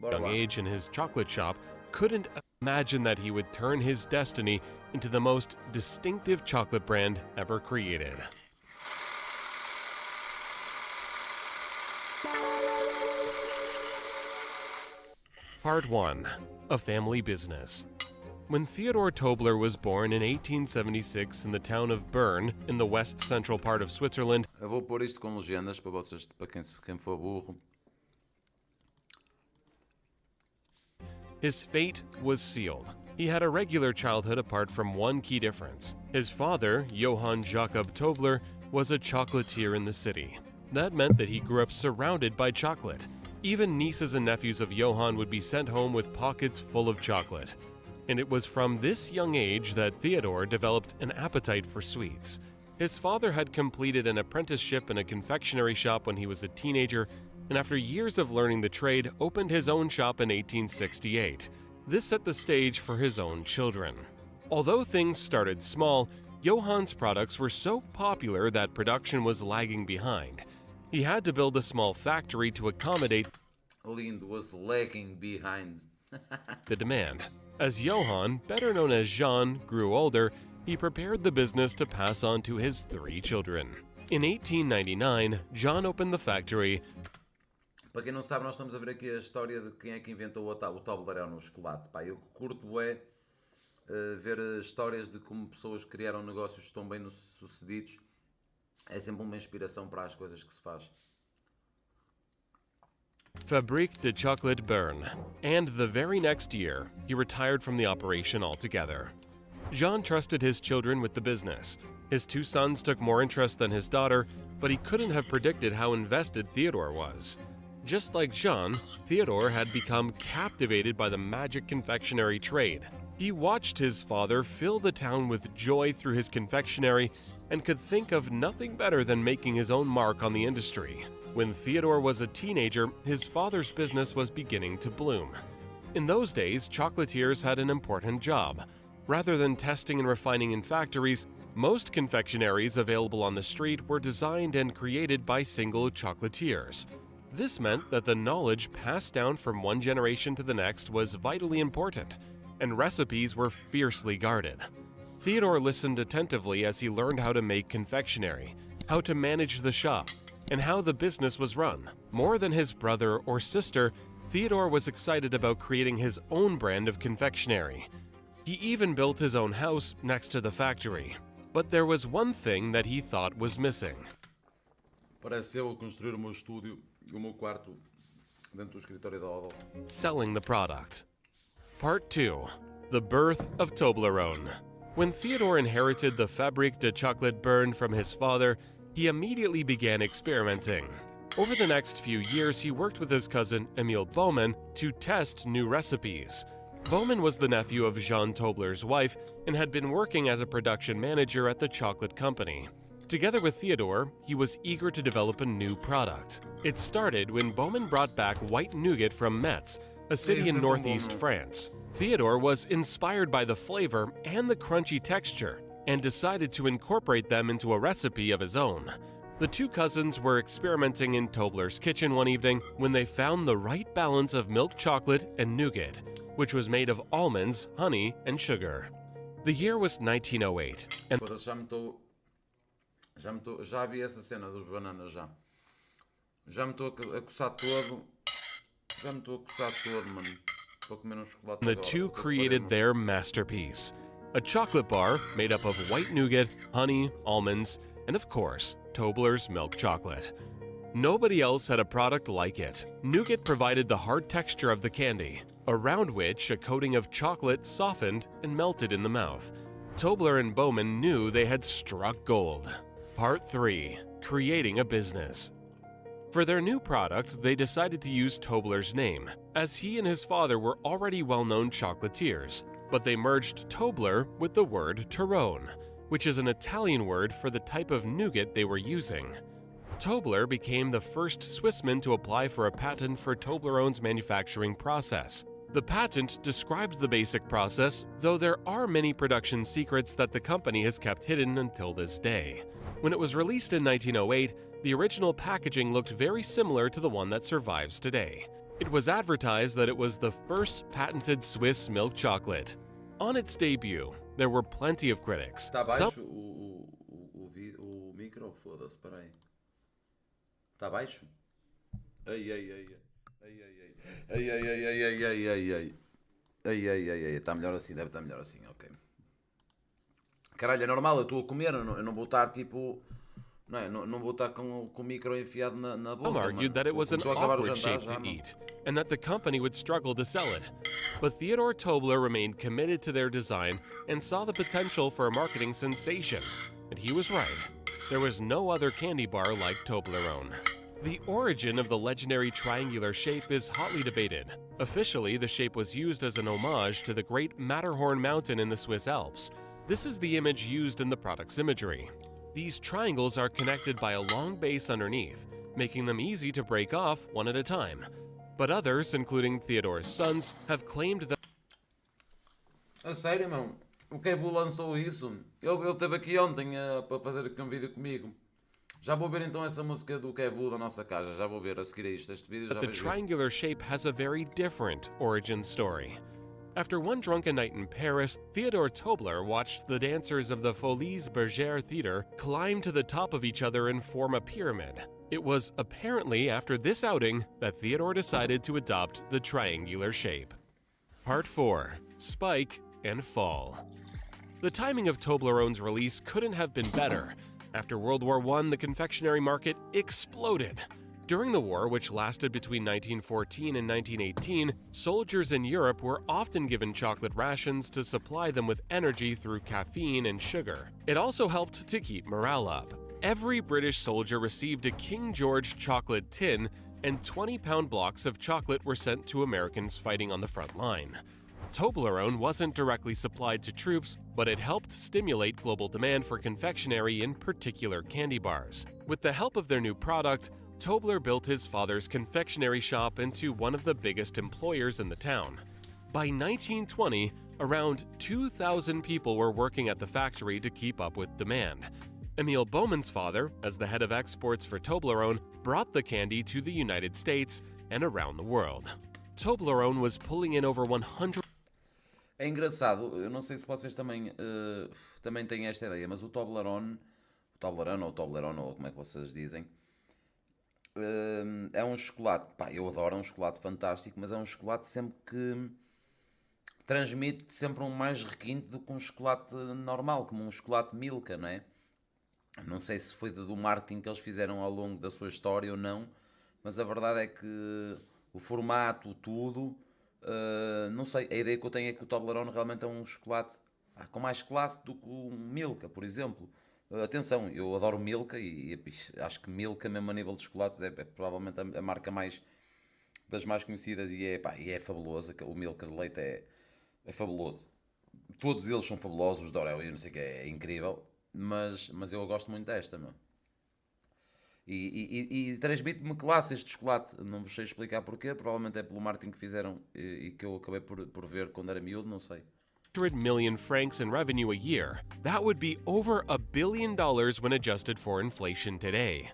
Bora young lá. age in his chocolate shop, couldn't imagine that he would turn his destiny into the most distinctive chocolate brand ever created. Part 1. A Family Business. When Theodor Tobler was born in 1876 in the town of Bern, in the west-central part of Switzerland, Eu vou pôr isto com legendas para vocês, para quem for burro. his fate was sealed. He had a regular childhood apart from one key difference. His father, Johann Jakob Tobler, was a chocolatier in the city. That meant that he grew up surrounded by chocolate. Even nieces and nephews of Johann would be sent home with pockets full of chocolate. And it was from this young age that Theodor developed an appetite for sweets. His father had completed an apprenticeship in a confectionery shop when he was a teenager, and after years of learning the trade, opened his own shop in 1868. This set the stage for his own children. Although things started small, Johann's products were so popular that production was lagging behind. He had to build a small factory to accommodate Lindo, was lagging behind. the demand. As Johann, better known as Jean, grew older, he prepared the business to pass on to his 3 children. In 1899, John opened the factory. Para quem não sabe, nós estamos a ver aqui a história de quem é que inventou o Toblerone, o chocolate. Pá, eu curto ver histórias de como pessoas criaram negócios tão bem sucedidos. É sempre uma inspiração para as coisas que se faz. Fabrique de Chocolat Bern, and the very next year, he retired from the operation altogether. Jean trusted his children with the business. His 2 sons took more interest than his daughter, but he couldn't have predicted how invested Theodore was. Just like Jean, Theodore had become captivated by the magic confectionery trade. He watched his father fill the town with joy through his confectionery and could think of nothing better than making his own mark on the industry. When Theodore was a teenager, his father's business was beginning to bloom. In those days, chocolatiers had an important job. Rather than testing and refining in factories, most confectionaries available on the street were designed and created by single chocolatiers. This meant that the knowledge passed down from one generation to the next was vitally important, and recipes were fiercely guarded. Theodore listened attentively as he learned how to make confectionery, how to manage the shop, and how the business was run. More than his brother or sister, Theodore was excited about creating his own brand of confectionery. He even built his own house next to the factory. But there was one thing that he thought was missing. Parece eu a construir o meu estúdio, o meu quarto dentro do escritório da Odol. Selling the product. Part 2. The Birth of Toblerone. When Theodore inherited the Fabrique de Chocolat Bern from his father, he immediately began experimenting. Over the next few years, he worked with his cousin Emil Baumann to test new recipes. Baumann was the nephew of Jean Tobler's wife and had been working as a production manager at the chocolate company. Together with Theodore, he was eager to develop a new product. It started when Baumann brought back white nougat from Metz, a city in northeast France. Theodore was inspired by the flavor and the crunchy texture and decided to incorporate them into a recipe of his own. The 2 cousins were experimenting in Tobler's kitchen one evening when they found the right balance of milk chocolate and nougat, which was made of almonds, honey, and sugar. The year was 1908, and Já vi essa cena dos bananas já. Já me estou a coçar todo. Já me estou a coçar todo, mano. Estou a comer um chocolate the agora. 2 created their masterpiece, a chocolate bar made up of white nougat, honey, almonds, and of course, Tobler's milk chocolate. Nobody else had a product like it. Nougat provided the hard texture of the candy, around which a coating of chocolate softened and melted in the mouth. Tobler and Baumann knew they had struck gold. Part 3. Creating a business. For their new product, they decided to use Tobler's name, as he and his father were already well-known chocolatiers, but they merged Tobler with the word Torrone, which is an Italian word for the type of nougat they were using. Tobler became the first Swissman to apply for a patent for Toblerone's manufacturing process. The patent described the basic process, though there are many production secrets that the company has kept hidden until this day. When it was released in 1908, the original packaging looked very similar to the one that survives today. It was advertised that it was the first patented Swiss milk chocolate. On its debut, there were plenty of critics. Está baixo o micro? Foda-se, peraí. Está baixo? Ai. Está melhor assim, deve estar melhor assim, ok. Caralho, é normal, eu estou a comer, eu não vou estar tipo... Não vou estar com o micro enfiado na boca. Some argued that it was an awkward shape to eat, and that the company would struggle to sell it. But Theodor Tobler remained committed to their design and saw the potential for a marketing sensation. And he was right. There was no other candy bar like Toblerone. The origin of the legendary triangular shape is hotly debated. Officially, the shape was used as an homage to the great Matterhorn mountain in the Swiss Alps. This is the image used in the product's imagery. These triangles are connected by a long base underneath, making them easy to break off one at a time. But others, including Theodor's sons, have claimed that... A sério, irmão? O Kevu lançou isso? Ele esteve aqui ontem para fazer aqui um vídeo comigo. Já vou ver então essa música do Kevu da nossa casa. Já vou ver a seguir a isto. Este vídeo já the triangular shape has a very different origin story. After one drunken night in Paris, Theodor Tobler watched the dancers of the Folies Bergère Theatre climb to the top of each other and form a pyramid. It was apparently after this outing that Theodor decided to adopt the triangular shape. Part 4. Spike and Fall. The timing of Toblerone's release couldn't have been better. After World War I, the confectionery market exploded. During the war, which lasted between 1914 and 1918, soldiers in Europe were often given chocolate rations to supply them with energy through caffeine and sugar. It also helped to keep morale up. Every British soldier received a King George chocolate tin, and 20-pound blocks of chocolate were sent to Americans fighting on the front line. Toblerone wasn't directly supplied to troops, but it helped stimulate global demand for confectionery, in particular candy bars. With the help of their new product, Tobler built his father's confectionery shop into one of the biggest employers in the town. By 1920, around 2,000 people were working at the factory to keep up with demand. Emil Bowman's father, as the head of exports for Toblerone, brought the candy to the United States and around the world. Toblerone was pulling in over 100... É engraçado, eu não sei se vocês também têm esta ideia, mas o Toblerone, ou como é que vocês dizem, é um chocolate, pá, eu adoro, é um chocolate fantástico, mas é um chocolate sempre que transmite sempre um mais requinte do que um chocolate normal, como um chocolate Milka, não é? Não sei se foi do marketing que eles fizeram ao longo da sua história ou não, mas a verdade é que o formato, tudo, não sei, a ideia que eu tenho é que o Toblerone realmente é um chocolate com mais classe do que o Milka, por exemplo. Atenção, eu adoro Milka e acho que Milka, mesmo a nível de chocolates, é provavelmente a marca das mais conhecidas e é fabulosa. O Milka de leite é fabuloso. Todos eles são fabulosos, os Dorel e não sei o que, é incrível, mas eu gosto muito desta, meu. E transmite-me classe este chocolate, não vos sei explicar porquê, provavelmente é pelo marketing que fizeram e que eu acabei por ver quando era miúdo, não sei. 100 million francs in revenue a year. That would be over $1 billion when adjusted for inflation today.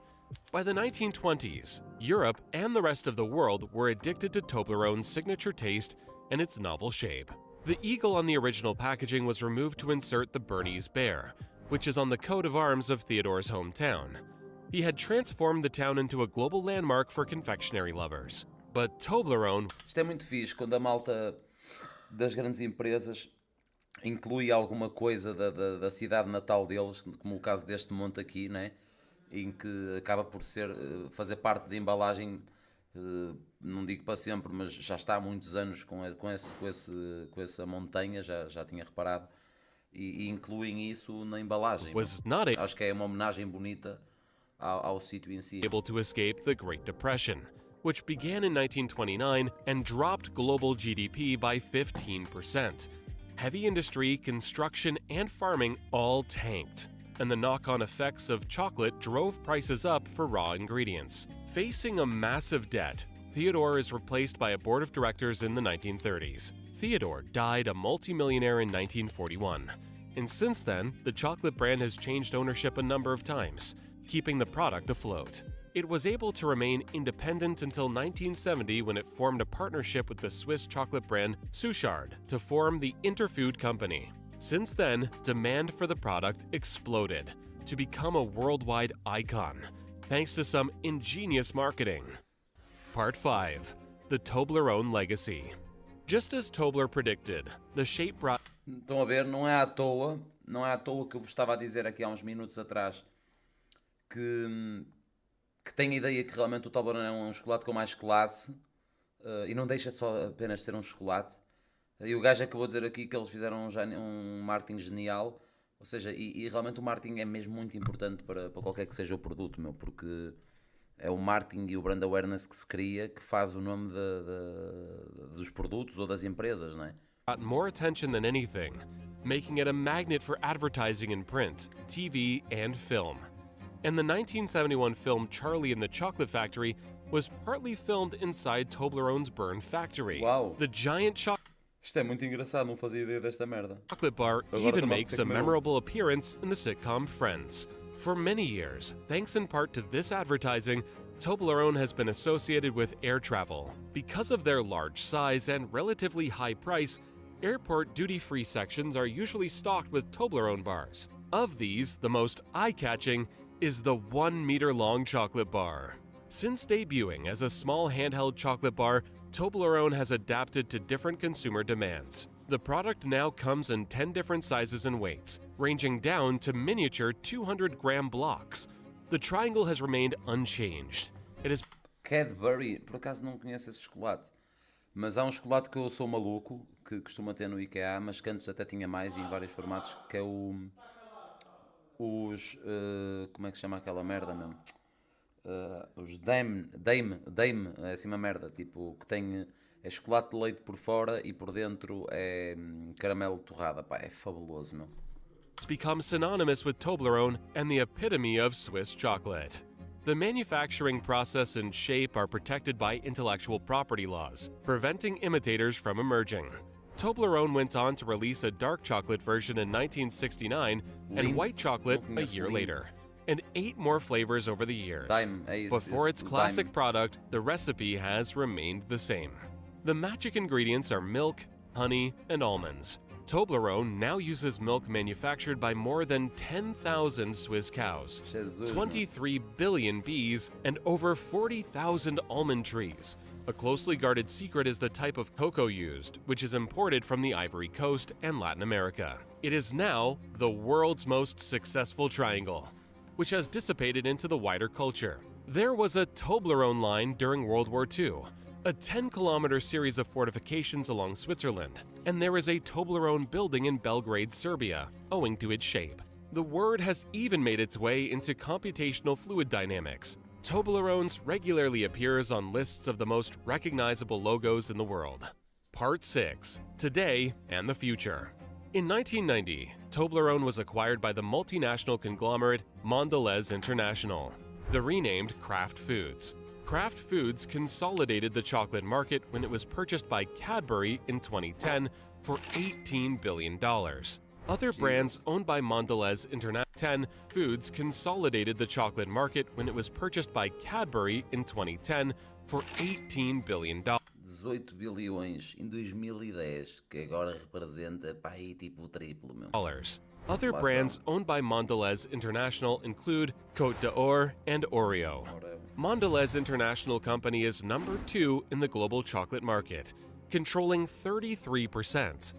By the 1920s, Europe and the rest of the world were addicted to Toblerone's signature taste and its novel shape. The eagle on the original packaging was removed to insert the Bernese bear, which is on the coat of arms of Theodor's hometown. He had transformed the town into a global landmark for confectionery lovers. But Toblerone... Isto é muito fixe, quando a malta das grandes empresas inclui alguma coisa da cidade natal deles, como o caso deste monte aqui, né? Em que acaba por fazer parte da embalagem, não digo para sempre, mas já está há muitos anos com essa montanha, já tinha reparado, e incluem isso na embalagem. Acho que é uma homenagem bonita ao sítio em si. Able to escape the Great Depression, which began in 1929 and dropped global GDP by 15%. Heavy industry, construction, and farming all tanked, and the knock-on effects of chocolate drove prices up for raw ingredients. Facing a massive debt, Theodor is replaced by a board of directors in the 1930s. Theodor died a multimillionaire in 1941, and since then, the chocolate brand has changed ownership a number of times, keeping the product afloat. It was able to remain independent until 1970 when it formed a partnership with the Swiss chocolate brand Suchard to form the Interfood Company. Since then, demand for the product exploded to become a worldwide icon, thanks to some ingenious marketing. Part 5. The Toblerone Legacy. Just as Tobler predicted, the shape brought... Estão a ver, não é à toa que eu vos estava a dizer aqui há uns minutos atrás que tenho a ideia que realmente o Toblerone é um chocolate com mais classe e não deixa de só apenas ser um chocolate. E o gajo acabou de dizer aqui que eles fizeram um marketing genial, ou seja, e realmente o marketing é mesmo muito importante para qualquer que seja o produto, meu, porque é o marketing e o brand awareness que se cria que faz o nome dos produtos ou das empresas, não é? Got more attention than anything, making it a magnet for advertising in print, TV, and film. And the 1971 film Charlie and the Chocolate Factory was partly filmed inside Toblerone's Bern factory. Wow. The giant Isto é muito engraçado, não fazia ideia desta merda. chocolate bar even makes a memorable appearance in the sitcom Friends. For many years, thanks in part to this advertising, Toblerone has been associated with air travel. Because of their large size and relatively high price, airport duty-free sections are usually stocked with Toblerone bars. Of these, the most eye-catching is the 1-meter-long chocolate bar. Since debuting as a small handheld chocolate bar, Toblerone has adapted to different consumer demands. The product now comes in 10 different sizes and weights, ranging down to miniature 200-gram blocks. The triangle has remained unchanged. It is Cadbury, por acaso não conheço esse chocolate, mas há um chocolate que eu sou maluco, que costuma ter no IKEA, mas que antes até tinha mais e em vários formatos, que é como é que se chama aquela merda mesmo? Os Dame, é assim uma merda, tipo, que tem é chocolate de leite por fora e por dentro é caramelo torrado, pá, é fabuloso, meu. become synonymous with Toblerone and the epitome of Swiss chocolate. The manufacturing process and shape are protected by intellectual property laws, preventing imitators from emerging. Toblerone went on to release a dark chocolate version in 1969 and white chocolate a year later, and 8 more flavors over the years. But for its classic product, the recipe has remained the same. The magic ingredients are milk, honey, and almonds. Toblerone now uses milk manufactured by more than 10,000 Swiss cows, 23 billion bees, and over 40,000 almond trees. A closely guarded secret is the type of cocoa used, which is imported from the Ivory Coast and Latin America. It is now the world's most successful triangle, which has dissipated into the wider culture. There was a Toblerone line during World War II, a 10-kilometer series of fortifications along Switzerland, and there is a Toblerone building in Belgrade, Serbia, owing to its shape. The word has even made its way into computational fluid dynamics. Toblerones regularly appears on lists of the most recognizable logos in the world. Part 6. Today and the Future. In 1990, Toblerone was acquired by the multinational conglomerate Mondelez International, the renamed Kraft Foods. Kraft Foods consolidated the chocolate market when it was purchased by Cadbury in 2010 for $18 billion. Other brands owned by Mondelez International Foods consolidated the chocolate market when it was purchased by Cadbury in 2010 for $18 billion. 18 bilhões em 2010, que agora representa pá, aí, tipo o triplo, meu. Other brands owned by Mondelez International include Côte d'Or and Oreo. Mondelez International Company is number 2 in the global chocolate market, controlling 33%.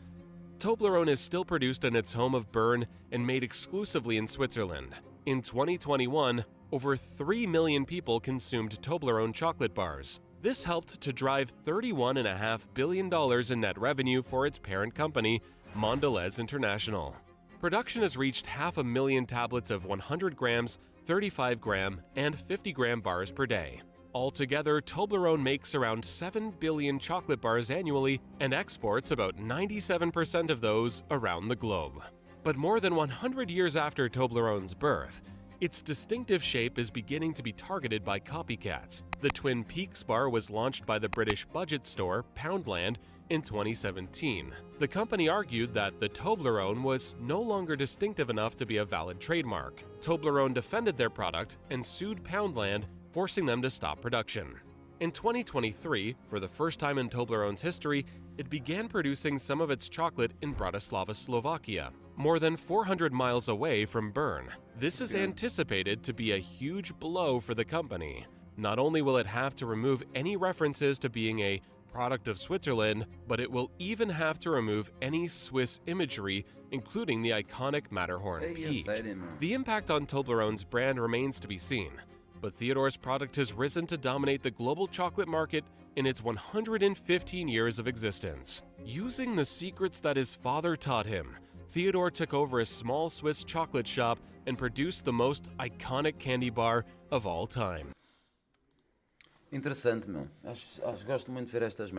Toblerone is still produced in its home of Bern and made exclusively in Switzerland. In 2021, over 3 million people consumed Toblerone chocolate bars. This helped to drive $31.5 billion in net revenue for its parent company, Mondelez International. Production has reached 500,000 tablets of 100 grams, 35 gram, and 50 gram bars per day. Altogether, Toblerone makes around 7 billion chocolate bars annually and exports about 97% of those around the globe. But more than 100 years after Toblerone's birth, its distinctive shape is beginning to be targeted by copycats. The Twin Peaks bar was launched by the British budget store Poundland in 2017. The company argued that the Toblerone was no longer distinctive enough to be a valid trademark. Toblerone defended their product and sued Poundland forcing them to stop production. In 2023, for the first time in Toblerone's history, it began producing some of its chocolate in Bratislava, Slovakia, more than 400 miles away from Bern. This is anticipated to be a huge blow for the company. Not only will it have to remove any references to being a product of Switzerland, but it will even have to remove any Swiss imagery, including the iconic Matterhorn peak. The impact on Toblerone's brand remains to be seen, but Theodore's product has risen to dominate the global chocolate market in its 115 years of existence. Using the secrets that his father taught him, Theodore took over a small Swiss chocolate shop and produced the most iconic candy bar of all time. Interessante, meu. Acho gosto muito de ver estas